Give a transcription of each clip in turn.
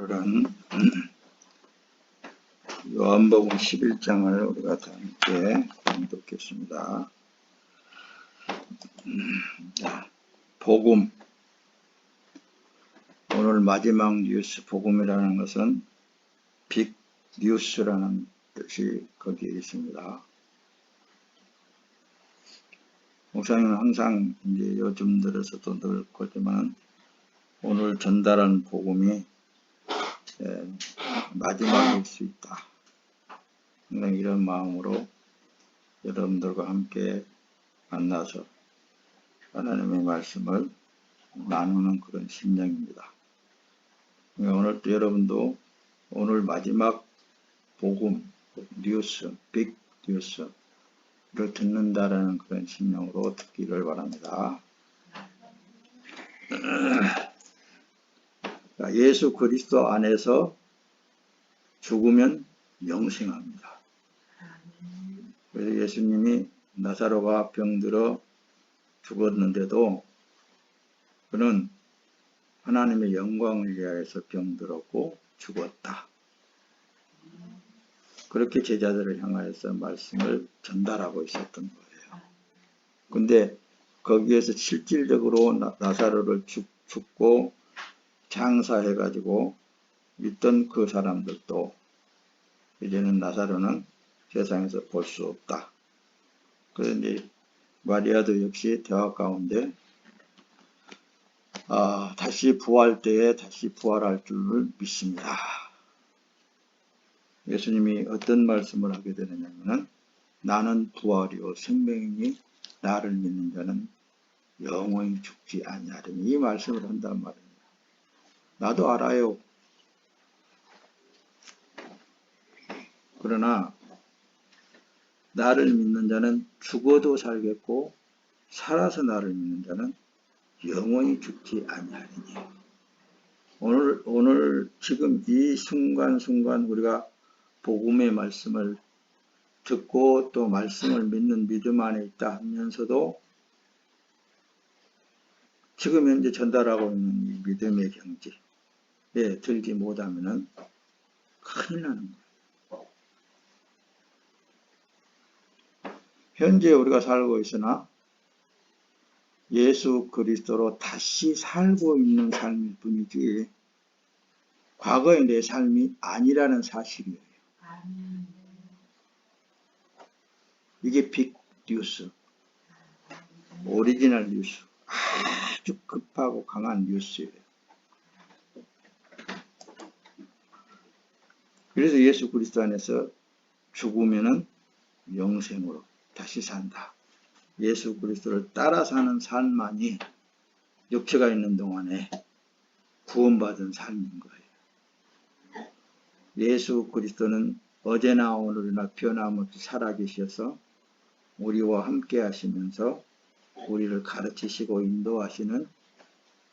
오늘은 요한복음 11장을 우리가 다 함께 읽겠습니다. 복음. 오늘 마지막 뉴스, 복음이라는 것은 빅 뉴스라는 뜻이 거기에 있습니다. 목사님은 항상 이제 요즘 들어서도 늘 거지만 오늘 전달한 복음이 마지막일 수 있다. 이런 마음으로 여러분들과 함께 만나서 하나님의 말씀을 나누는 그런 심령입니다. 오늘 또 여러분도 오늘 마지막 복음, 뉴스, 빅 뉴스를 듣는다라는 그런 심령으로 듣기를 바랍니다. 예수 그리스도 안에서 죽으면 영생합니다. 그래서 예수님이 나사로가 병들어 죽었는데도 그는 하나님의 영광을 위하여서 병들었고 죽었다. 그렇게 제자들을 향하여서 말씀을 전달하고 있었던 거예요. 근데 거기에서 실질적으로 나사로를 죽고 장사해가지고 믿던 그 사람들도 이제는 나사로는 세상에서 볼 수 없다. 그런데 마리아도 역시 대화 가운데 다시 부활 때에 다시 부활할 줄을 믿습니다. 예수님이 어떤 말씀을 하게 되느냐면 나는 부활이요 생명이니 나를 믿는 자는 영원히 죽지 아니하리니 이 말씀을 한단 말입니다. 나도 알아요. 그러나 나를 믿는 자는 죽어도 살겠고 살아서 나를 믿는 자는 영원히 죽지 아니하리니. 오늘 지금 이 순간순간 우리가 복음의 말씀을 듣고 또 말씀을 믿는 믿음 안에 있다 하면서도 지금 현재 전달하고 있는 이 믿음의 경지에 들지 못하면 큰일 나는 거예요. 현재 우리가 살고 있으나 예수 그리스도로 다시 살고 있는 삶일 뿐이지 과거의 내 삶이 아니라는 사실이에요. 이게 빅 뉴스, 오리지널 뉴스, 아주 급하고 강한 뉴스예요. 그래서 예수 그리스도 안에서 죽으면은 영생으로 다시 산다. 예수 그리스도를 따라 사는 삶만이 육체가 있는 동안에 구원받은 삶인 거예요. 예수 그리스도는 어제나 오늘이나 변함없이 살아계셔서 우리와 함께 하시면서 우리를 가르치시고 인도하시는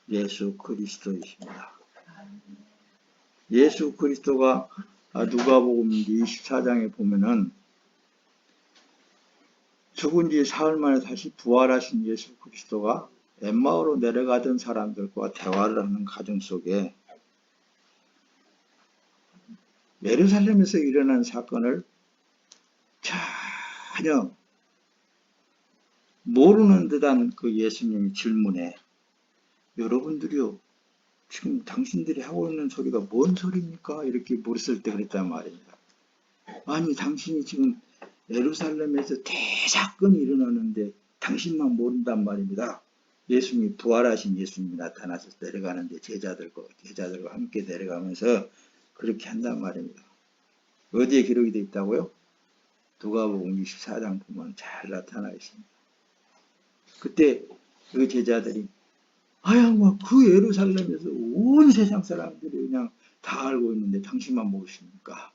예수 그리스도이십니다. 예수 그리스도가 누가복음 24장에 보면은 죽은 지 사흘 만에 다시 부활하신 예수 그리스도가 엠마오로 내려가던 사람들과 대화를 하는 과정 속에 예루살렘에서 일어난 사건을 전혀 모르는 듯한 그 예수님의 질문에 여러분들이요 지금 당신들이 하고 있는 소리가 뭔 소리입니까? 이렇게 물었을 때 그랬단 말입니다. 아니 당신이 지금 예루살렘에서 대사건이 일어나는데 당신만 모른단 말입니다. 예수님이 부활하신 예수님이 나타나서 내려가는데 제자들과 함께 내려가면서 그렇게 한단 말입니다. 어디에 기록이 되어 있다고요? 누가복음 24장 보면 잘 나타나 있습니다. 그때 그 제자들이 그 예루살렘에서 온 세상 사람들이 그냥 다 알고 있는데 당신만 모르십니까?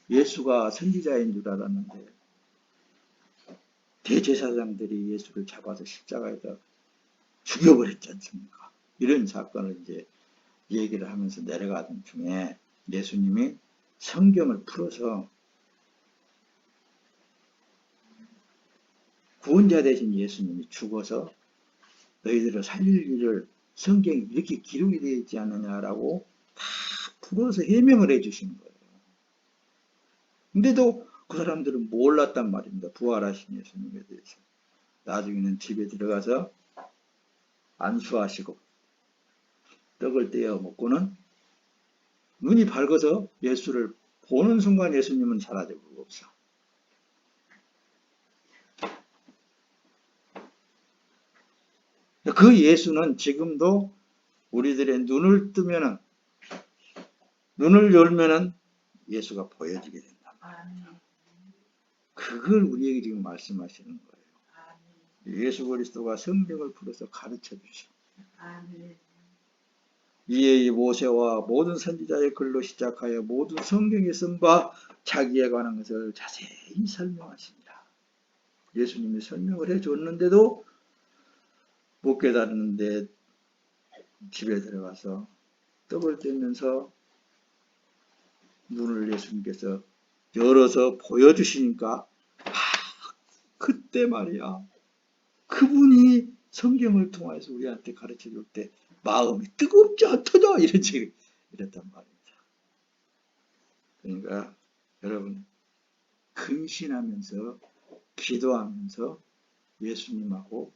예수가 선지자인 줄 알았는데 대제사장들이 예수를 잡아서 십자가에다 죽여버렸지 않습니까? 이런 사건을 이제 얘기를 하면서 내려가던 중에 예수님이 성경을 풀어서 구원자 대신 예수님이 죽어서 너희들을 살릴 일을 성경이 이렇게 기록이 되어 있지 않느냐라고 다 풀어서 해명을 해 주시는 거예요. 근데도 그 사람들은 몰랐단 말입니다. 부활하신 예수님에 대해서. 나중에는 집에 들어가서 안수하시고 떡을 떼어 먹고는 눈이 밝아서 예수를 보는 순간 예수님은 사라져버리고 없어. 그 예수는 지금도 우리들의 눈을 뜨면은, 눈을 열면은 예수가 보여지게 된다. 그걸 우리에게 지금 말씀하시는 거예요. 예수 그리스도가 성경을 풀어서 가르쳐 주시고, 이에 이 모세와 모든 선지자의 글로 시작하여 모든 성경에 쓴 바 자기에 관한 것을 자세히 설명하십니다. 예수님이 설명을 해줬는데도 못 깨달았는데 집에 들어가서 떡을 떼면서 눈을 예수님께서 열어서 보여주시니까 그때 말이야, 그분이 성경을 통해서 우리한테 가르쳐 줄 때 마음이 뜨겁지 않더냐 이랬단 말입니다. 그러니까 여러분, 근신하면서 기도하면서 예수님하고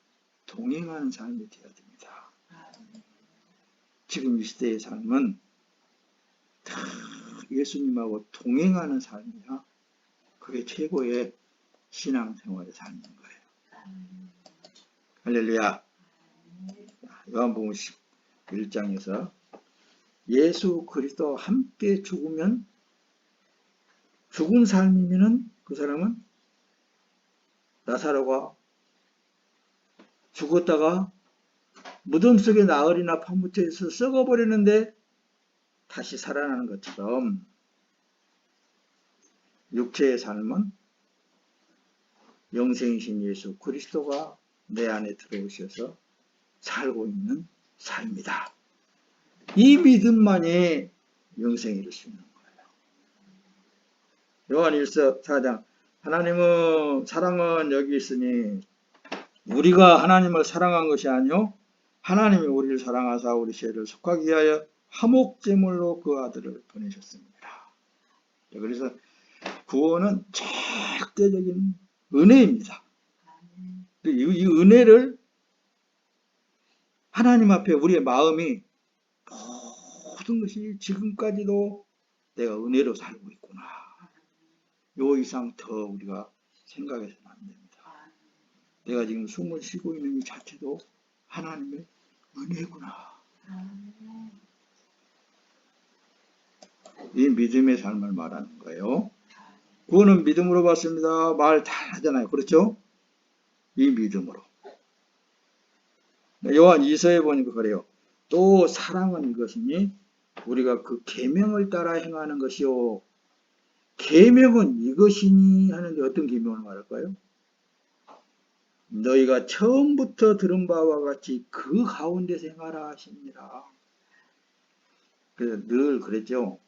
동행하는 삶이 되어야 됩니다. 지금 이 시대의 삶은 다 예수님하고 동행하는 삶이야. 그게 최고의 신앙생활의 삶인 거예요. 할렐루야. 요한복음 11장에서 예수 그리스도와 함께 죽으면, 죽은 삶이면은 그 사람은 나사로가 죽었다가 무덤 속에 나흘이나 파묻혀 있어 썩어버리는데 다시 살아나는 것처럼 육체의 삶은 영생이신 예수 그리스도가 내 안에 들어오셔서 살고 있는 삶이다. 이 믿음만이 영생이 이룰 수 있는 거예요. 요한 1서 4장, 하나님은 사랑은 여기 있으니 우리가 하나님을 사랑한 것이 아니요 하나님이 우리를 사랑하사 우리 죄를 속하기 위하여 화목제물로 그 아들을 보내셨습니다. 그래서 구원은 절대적인 은혜입니다. 이 은혜를 하나님 앞에 우리의 마음이 모든 것이 지금까지도 내가 은혜로 살고 있구나, 요 이상 더 우리가 생각해서는 안 됩니다. 내가 지금 숨을 쉬고 있는 이 자체도 하나님의 은혜구나. 이 믿음의 삶을 말하는 거예요. 구원은 믿음으로 받습니다. 말 다 하잖아요. 그렇죠? 이 믿음으로. 요한 2서에 보니까 그래요. 또 사랑은 이것이니 우리가 그 계명을 따라 행하는 것이요. 계명은 이것이니 하는데 어떤 계명을 말할까요? 너희가 처음부터 들은 바와 같이 그 가운데서 행하라 하십니다. 그래서 늘 그랬죠.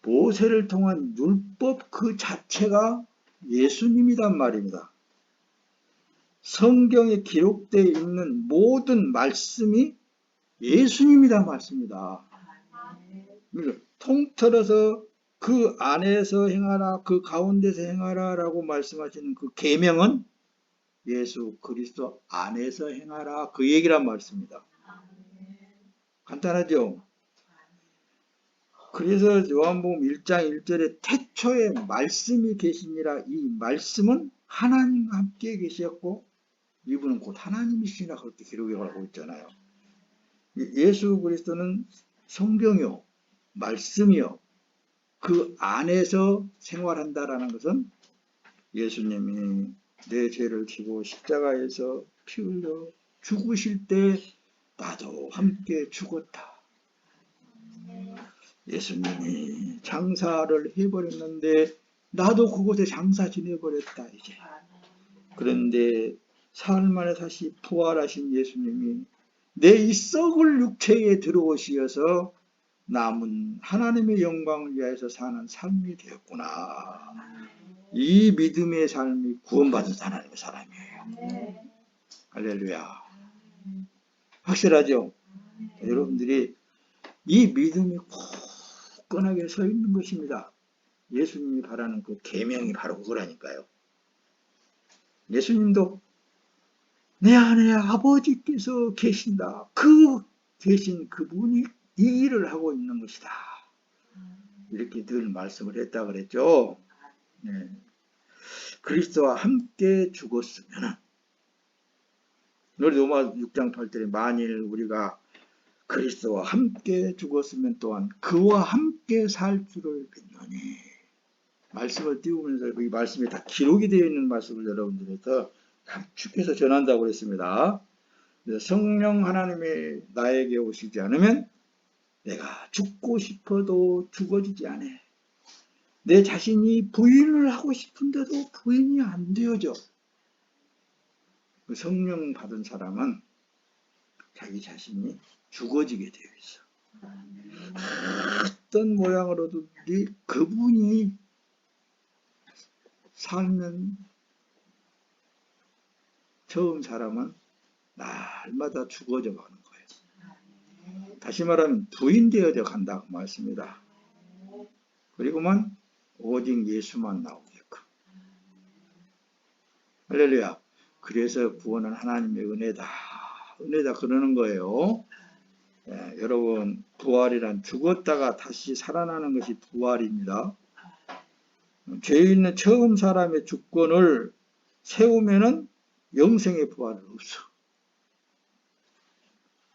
모세를 통한 율법 그 자체가 예수님이란 말입니다. 성경에 기록되어 있는 모든 말씀이 예수님이란 말씀이다. 통틀어서 그 안에서 행하라, 그 가운데서 행하라 라고 말씀하시는 그 계명은 예수 그리스도 안에서 행하라, 그 얘기란 말씀입니다. 간단하죠? 그래서 요한복음 1장 1절에 태초에 말씀이 계시니라, 이 말씀은 하나님과 함께 계셨고 이분은 곧 하나님이시라 그렇게 기록이 하고 있잖아요. 예수 그리스도는 성경이요, 말씀이요, 그 안에서 생활한다라는 것은 예수님이 내 죄를 지고 십자가에서 피 흘려 죽으실 때 나도 함께 죽었다. 예수님이 장사를 해버렸는데 나도 그곳에 장사 지내버렸다 이제. 그런데 사흘 만에 다시 부활하신 예수님이 내 이 썩을 육체에 들어오시어서 남은 하나님의 영광을 위해서 사는 삶이 되었구나. 이 믿음의 삶이 구원받은 하나님의 사람이에요. 할렐루야. 확실하죠? 여러분들이 이 믿음이 굳건하게 서 있는 것입니다. 예수님이 바라는 그 계명이 바로 그거라니까요. 예수님도 내 안에 아버지께서 계신다. 그 계신 그분이 이 일을 하고 있는 것이다. 이렇게 늘 말씀을 했다 그랬죠. 네. 그리스도와 함께 죽었으면 우리 로마 6장 8절에 만일 우리가 그리스도와 함께 죽었으면 또한 그와 함께 살 줄을 믿노니 말씀을 띄우면서 이 말씀이 다 기록이 되어 있는 말씀을 여러분들에서 감축해서 전한다고 그랬습니다. 성령 하나님이 나에게 오시지 않으면 내가 죽고 싶어도 죽어지지 않아. 내 자신이 부인을 하고 싶은데도 부인이 안 되어져. 성령 받은 사람은 자기 자신이 죽어지게 되어 있어. 어떤 모양으로든지 그분이 살면 처음 사람은 날마다 죽어져 가는 거예요. 다시 말하면 부인되어져 간다고 말씀입니다. 그리고만 오직 예수만 나오게끔. 할렐루야. 그래서 구원은 하나님의 은혜다. 은혜다 그러는 거예요. 예, 여러분 부활이란 죽었다가 다시 살아나는 것이 부활입니다. 죄 있는 처음 사람의 주권을 세우면은 영생의 부활은 없어.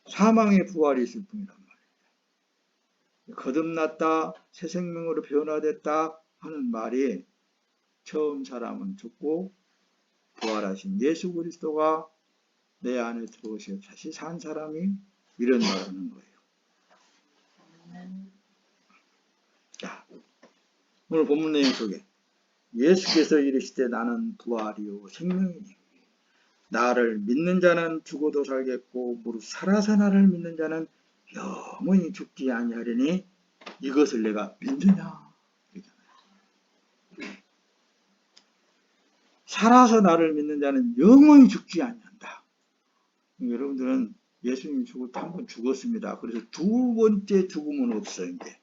사망의 부활이 있을 뿐이란 말이에요. 거듭났다, 새 생명으로 변화됐다 하는 말이 처음 사람은 죽고 부활하신 예수 그리스도가 내 안에 들어오셔 다시 산 사람이 이런 말을 하는 거예요. 자, 오늘 본문 내용 속에 예수께서 이르시되 나는 부활이요 생명이니 나를 믿는 자는 죽어도 살겠고 무릇 살아서 나를 믿는 자는 영원히 죽지 아니하리니 이것을 내가 믿느냐. 살아서 나를 믿는 자는 영원히 죽지 아니한다. 여러분들은 예수님이 죽을 때 한 번 죽었습니다. 그래서 두 번째 죽음은 없어요. 이제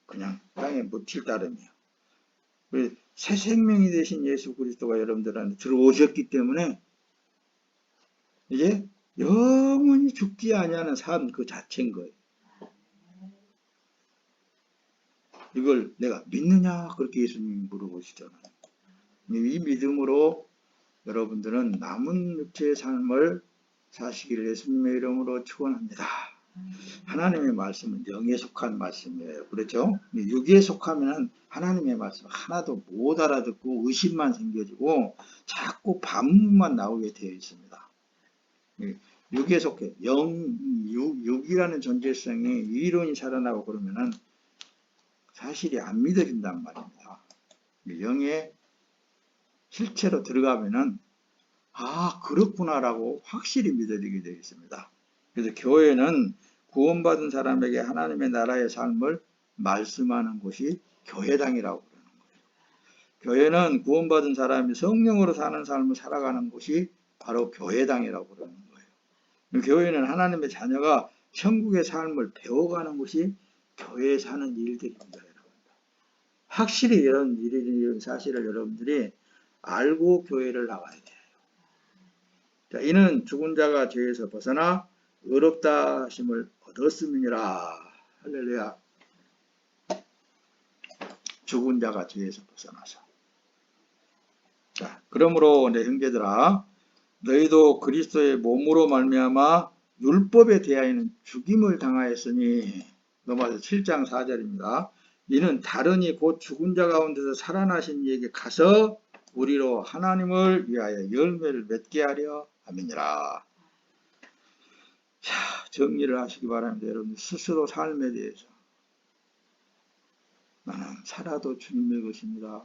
그냥 땅에 묻힐 따름이요. 새 생명이 되신 예수 그리스도가 여러분들한테 들어오셨기 때문에 이제 영원히 죽지 아니하는 삶 그 자체인 거예요. 이걸 내가 믿느냐 그렇게 예수님이 물어보시잖아요. 이 믿음으로 여러분들은 남은 육체의 삶을 사시기를 예수님의 이름으로 축원합니다. 하나님의 말씀은 영에 속한 말씀이에요. 그렇죠? 육에 속하면 하나님의 말씀 하나도 못 알아듣고 의심만 생겨지고 자꾸 반문만 나오게 되어 있습니다. 육에 속해 육이라는 존재성이 이론이 살아나고 그러면은 사실이 안 믿어진단 말입니다. 영의 실체로 들어가면은 그렇구나라고 확실히 믿어지게 되어 있습니다. 그래서 교회는 구원받은 사람에게 하나님의 나라의 삶을 말씀하는 곳이 교회당이라고 그러는 거예요. 교회는 구원받은 사람이 성령으로 사는 삶을 살아가는 곳이 바로 교회당이라고 그러는 거예요. 교회는 하나님의 자녀가 천국의 삶을 배워가는 곳이 교회에 사는 일들입니다. 여러분. 확실히 이런 사실을 여러분들이 알고 교회를 나와야 돼요. 자, 이는 죽은 자가 죄에서 벗어나 의롭다 하심을 얻었음이니라. 할렐루야. 죽은 자가 죄에서 벗어나서. 자, 그러므로 내 형제들아 너희도 그리스도의 몸으로 말미암아 율법에 대하여는 죽임을 당하였으니 로마서 7장 4절입니다. 이는 다르니 곧 죽은 자 가운데서 살아나신 이에게 가서 우리로 하나님을 위하여 열매를 맺게 하려 함이니라. 자, 정리를 하시기 바랍니다. 여러분 스스로 삶에 대해서 나는 살아도 주님의 것입니다.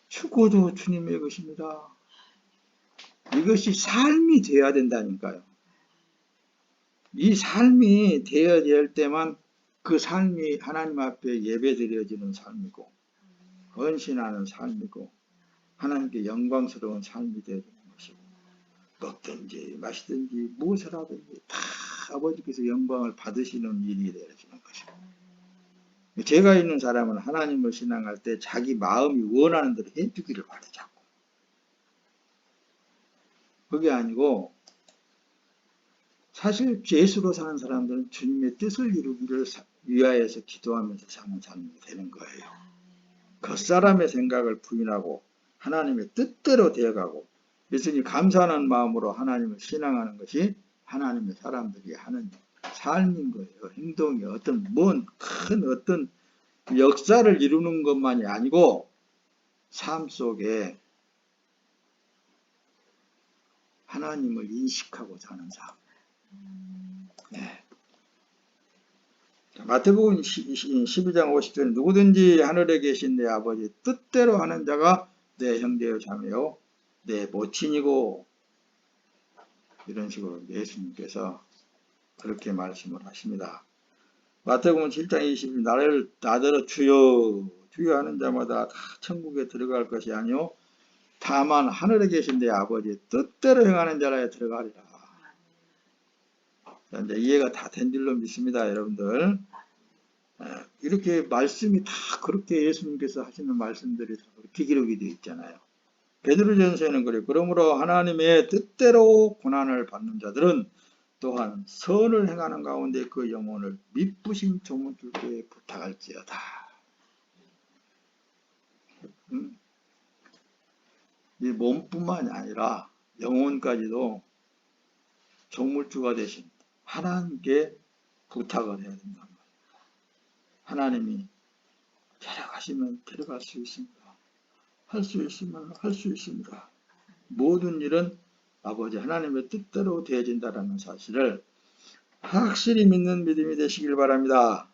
죽어도 주님의 것입니다. 이것이 삶이 되어야 된다니까요. 이 삶이 되어야 될 때만 그 삶이 하나님 앞에 예배드려지는 삶이고 헌신하는 삶이고 하나님께 영광스러운 삶이 되어지는 것이고 먹든지 마시든지 무엇을 하든지 다 아버지께서 영광을 받으시는 일이 되어지는 것입니다. 제가 있는 사람은 하나님을 신앙할 때 자기 마음이 원하는 대로 해주기를 바라자고. 그게 아니고 사실 예수로 사는 사람들은 주님의 뜻을 이루기를 위하여서 기도하면서 사는 삶이 되는 거예요. 겉사람의 생각을 부인하고 하나님의 뜻대로 되어가고 예수님 감사하는 마음으로 하나님을 신앙하는 것이 하나님의 사람들이 하는 삶인 거예요. 행동이 어떤 큰 어떤 역사를 이루는 것만이 아니고 삶 속에 하나님을 인식하고 사는 삶. 네. 마태복음 12장 50절에 누구든지 하늘에 계신 내 아버지 뜻대로 하는 자가 내 형제요 자매요 내 모친이고, 이런 식으로 예수님께서 그렇게 말씀을 하십니다. 마태복음 7장 20절 나를 나더러 주여 주여 하는 자마다 다 천국에 들어갈 것이 아니요 다만 하늘에 계신 내 아버지 뜻대로 행하는 자라에 들어가리라. 이제 이해가 다 된 줄로 믿습니다, 여러분들. 이렇게 말씀이 다 그렇게 예수님께서 하시는 말씀들이 그렇게 기록이 되어 있잖아요. 베드로전서에는 그래. 그러므로 하나님의 뜻대로 고난을 받는 자들은 또한 선을 행하는 가운데 그 영혼을 미쁘신 조문줄께 부탁할지어다. 이 몸뿐만이 아니라 영혼까지도 종물주가 되신 하나님께 부탁을 해야 된단 말이에요. 하나님이 데려가시면 데려갈 수 있습니다. 할 수 있으면 할 수 있습니다. 모든 일은 아버지 하나님의 뜻대로 되어진다는 사실을 확실히 믿는 믿음이 되시길 바랍니다.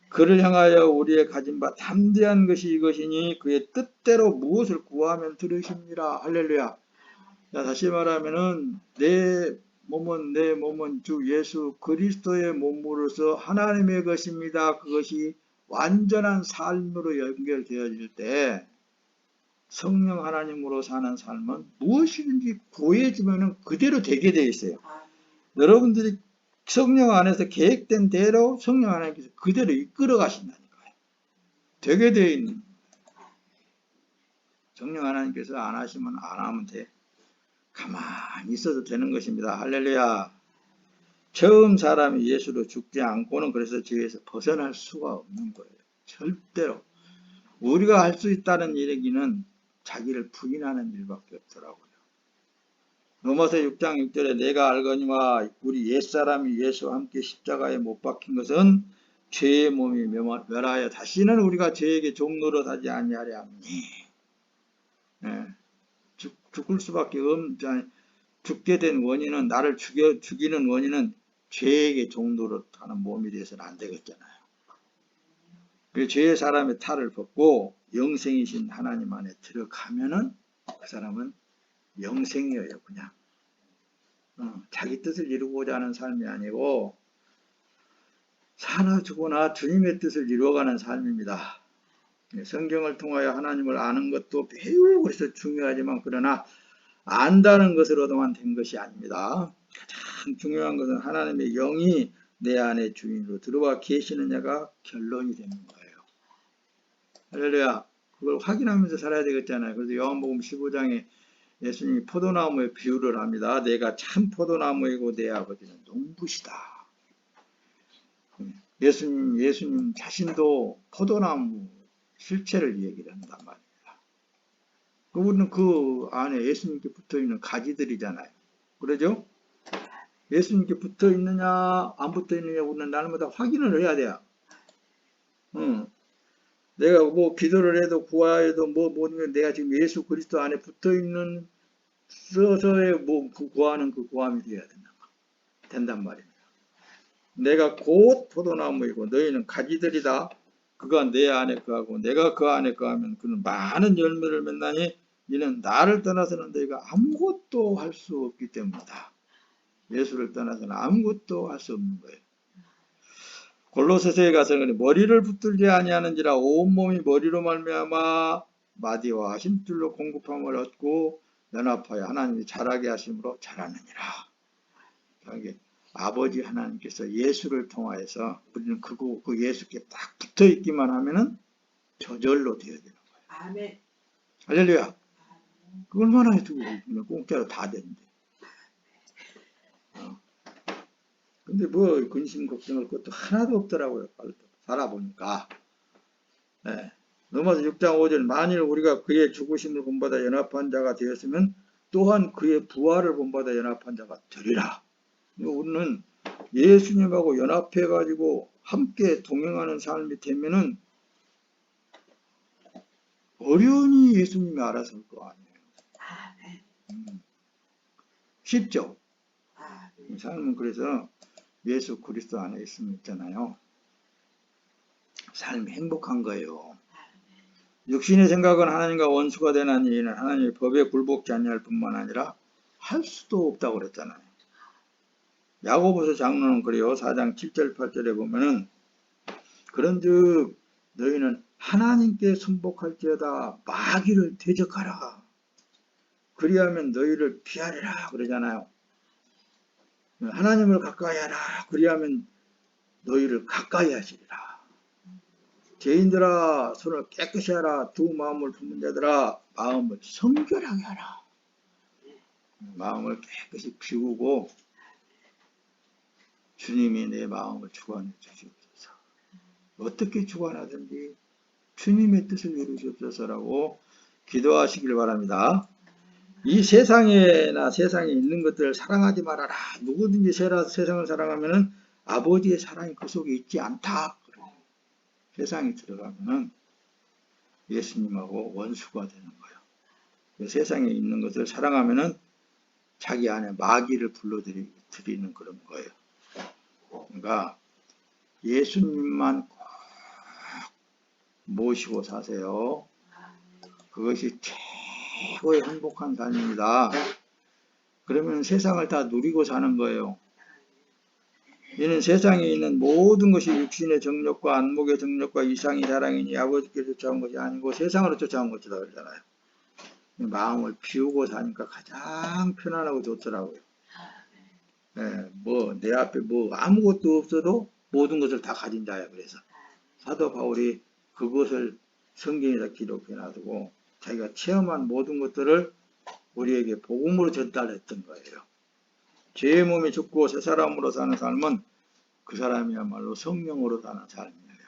그를 향하여 우리의 가진 바 담대한 것이 이것이니 그의 뜻대로 무엇을 구하면 들으십니다. 할렐루야. 자, 다시 말하면은 내 몸은 주 예수 그리스도의 몸으로서 하나님의 것입니다. 그것이 완전한 삶으로 연결되어질 때 성령 하나님으로 사는 삶은 무엇이든지 구해지면 그대로 되게 되어 있어요. 여러분들이 성령 안에서 계획된 대로 성령 하나님께서 그대로 이끌어 가신다니까요. 되게 되어 있는. 성령 하나님께서 안 하시면 안 하면 돼. 가만히 있어도 되는 것입니다. 할렐루야. 처음 사람이 예수로 죽지 않고는 그래서 죄에서 벗어날 수가 없는 거예요. 절대로. 우리가 할 수 있다는 얘기는 자기를 부인하는 일밖에 없더라고요. 로마서 6장 6절에 내가 알거니와 우리 옛사람이 예수와 함께 십자가에 못 박힌 것은 죄의 몸이 멸하여 다시는 우리가 죄에게 종노릇 하지 아니하려 하니. 네. 죽을 수밖에 죽게 된 원인은 나를 죽이는 원인은 죄에게 종노릇하는 몸이 돼서는 안 되겠잖아요. 그 죄의 사람의 탈을 벗고 영생이신 하나님 안에 들어가면은 그 사람은 영생이에요. 그냥 자기 뜻을 이루고자 하는 삶이 아니고 사나 죽거나 주님의 뜻을 이루어가는 삶입니다. 성경을 통하여 하나님을 아는 것도 매우 그래서 중요하지만 그러나 안다는 것으로만 된 것이 아닙니다. 가장 중요한 것은 하나님의 영이 내 안에 주인으로 들어와 계시느냐가 결론이 되는 거예요. 할렐루야. 그걸 확인하면서 살아야 되겠잖아요. 그래서 요한복음 15장에 예수님이 포도나무의 비유를 합니다. 내가 참 포도나무이고 내 아버지는 농부시다. 예수님 자신도 포도나무 실체를 얘기를 한단 말입니다. 우리는 그 안에 예수님께 붙어있는 가지들이잖아요. 그러죠? 예수님께 붙어있느냐 안 붙어있느냐 우리는 날마다 확인을 해야 돼요. 내가 뭐 기도를 해도 구하여도 뭐든 내가 지금 예수 그리스도 안에 붙어있는 서서의 그 구하는 그 구함이 되어야 된단 말입니다. 내가 곧 포도나무이고 너희는 가지들이다. 그가 내 안에 거하고 내가 그 안에 거하면 그는 많은 열매를 맺나니 이는 나를 떠나서는 너희가 아무것도 할 수 없기 때문이다. 예수를 떠나서는 아무것도 할 수 없는 거예요. 골로새서에 가서는 머리를 붙들지 아니하는지라 온몸이 머리로 말미암아 마디와 힘줄로 공급함을 얻고 연합하여 하나님이 자라게 하심으로 자라느니라. 그러니까 아버지 하나님께서 예수를 통하여서 우리는 그 예수께 딱 붙어 있기만 하면은 저절로 되어야 되는 거예요. 아멘. 할렐루야. 그 얼마나 해도 공짜로 다 되는데. 근데 뭐 근심 걱정할 것도 하나도 없더라고요. 살아보니까. 네. 로마서 6장 5절 만일 우리가 그의 죽으심을 본받아 연합한 자가 되었으면 또한 그의 부활을 본받아 연합한 자가 되리라. 우리는 예수님하고 연합해가지고 함께 동행하는 삶이 되면은 어련히 예수님이 알아서 할 거 아니에요. 쉽죠? 삶은 그래서 예수 그리스도 안에 있으면 있잖아요. 삶이 행복한 거예요. 육신의 생각은 하나님과 원수가 되나니 이는 하나님의 법에 굴복지 아니할 뿐만 아니라 할 수도 없다고 그랬잖아요. 야고보서 장로는 그래요. 4장 7절 8절에 보면은 그런즉 너희는 하나님께 순복할지어다 마귀를 대적하라. 그리하면 너희를 피하리라 그러잖아요. 하나님을 가까이 하라. 그리하면 너희를 가까이 하시리라. 죄인들아 손을 깨끗이 하라. 두 마음을 품은 자들아 마음을 성결하게 하라. 마음을 깨끗이 비우고 주님이 내 마음을 주관해 주시옵소서. 어떻게 주관하든지 주님의 뜻을 이루시옵소서라고 기도하시길 바랍니다. 이 세상에나 세상에 있는 것들을 사랑하지 말아라. 누구든지 세상을 사랑하면 아버지의 사랑이 그 속에 있지 않다. 세상에 들어가면 예수님하고 원수가 되는 거예요. 세상에 있는 것을 사랑하면 자기 안에 마귀를 불러들이는 그런 거예요. 그러니까 예수님만 꼭 모시고 사세요. 그것이 최고의 행복한 삶입니다. 그러면 세상을 다 누리고 사는 거예요. 이는 세상에 있는 모든 것이 육신의 정욕과 안목의 정욕과 이상의 사랑이니 아버지께 쫓아온 것이 아니고 세상으로 쫓아온 것이다 그러잖아요. 마음을 비우고 사니까 가장 편안하고 좋더라고요. 네, 내 앞에 아무것도 없어도 모든 것을 다 가진 자야. 그래서 사도 바울이 그것을 성경에다 기록해 놔두고 자기가 체험한 모든 것들을 우리에게 복음으로 전달했던 거예요. 죄의 몸이 죽고 새 사람으로 사는 삶은 그 사람이야말로 성령으로 사는 삶이에요.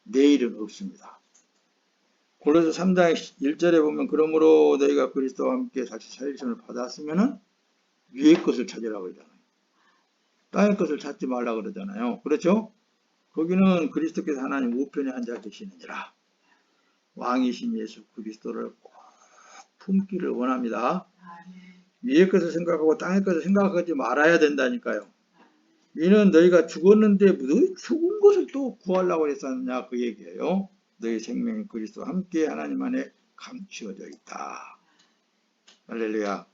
내일은 없습니다. 골로새 3장 1절에 보면 그러므로 너희가 그리스도와 함께 다시 살리심을 받았으면 위의 것을 찾으라고 그러잖아요. 땅의 것을 찾지 말라고 그러잖아요. 그렇죠? 거기는 그리스도께서 하나님 우편에 앉아 계시느니라. 왕이신 예수 그리스도를 꼭 품기를 원합니다. 위의 것을 생각하고 땅의 것을 생각하지 말아야 된다니까요. 이는 너희가 죽었는데 너희 죽은 것을 또 구하려고 했었느냐 그 얘기예요. 너희 생명이 그리스도와 함께 하나님 안에 감추어져 있다. 할렐루야.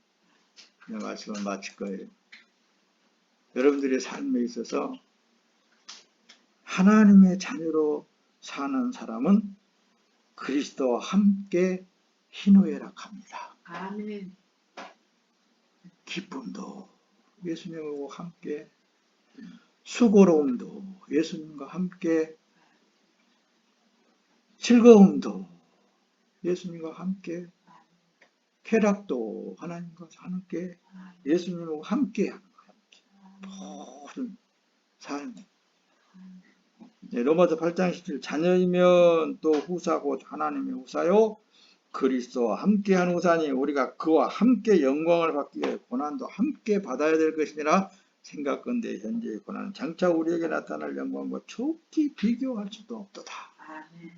그냥 말씀을 마칠 거예요. 여러분들의 삶에 있어서 하나님의 자녀로 사는 사람은 그리스도와 함께 희노애락합니다. 아멘. 기쁨도 예수님하고 함께, 수고로움도 예수님과 함께, 즐거움도 예수님과 함께, 쾌락도 하나님과 함께, 예수님하고 함께 하는 거예요. 모든 삶. 로마서 8장 17 자녀이면 또 후사고 하나님의 후사요 그리스도와 함께한 후사니 우리가 그와 함께 영광을 받기 위해 고난도 함께 받아야 될 것이니라 생각건대 현재의 고난은 장차 우리에게 나타날 영광과 족히 비교할 수도 없도다. 아멘.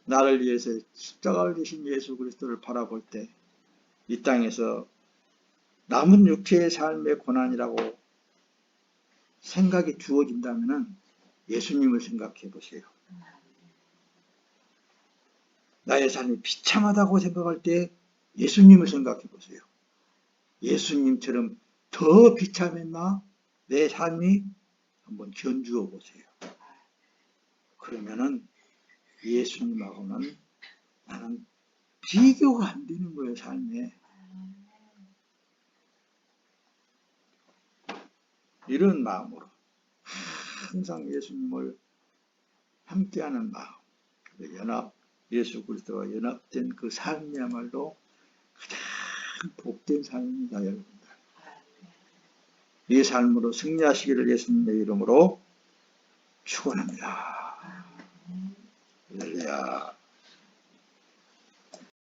나를 위해서 십자가를 지신 예수 그리스도를 바라볼 때 이 땅에서 남은 육체의 삶의 고난이라고 생각이 주어진다면 예수님을 생각해 보세요. 나의 삶이 비참하다고 생각할 때 예수님을 생각해 보세요. 예수님처럼 더 비참했나? 내 삶이 한번 견주어 보세요. 그러면은 예수님하고는 나는 비교가 안 되는 거예요, 삶에. 이런 마음으로 항상 예수님을 함께하는 마음, 예수 그리스도와 연합된 그 삶이야말로 가장 복된 삶입니다, 여러분들. 이 삶으로 승리하시기를 예수님의 이름으로 축원합니다. 할렐루야.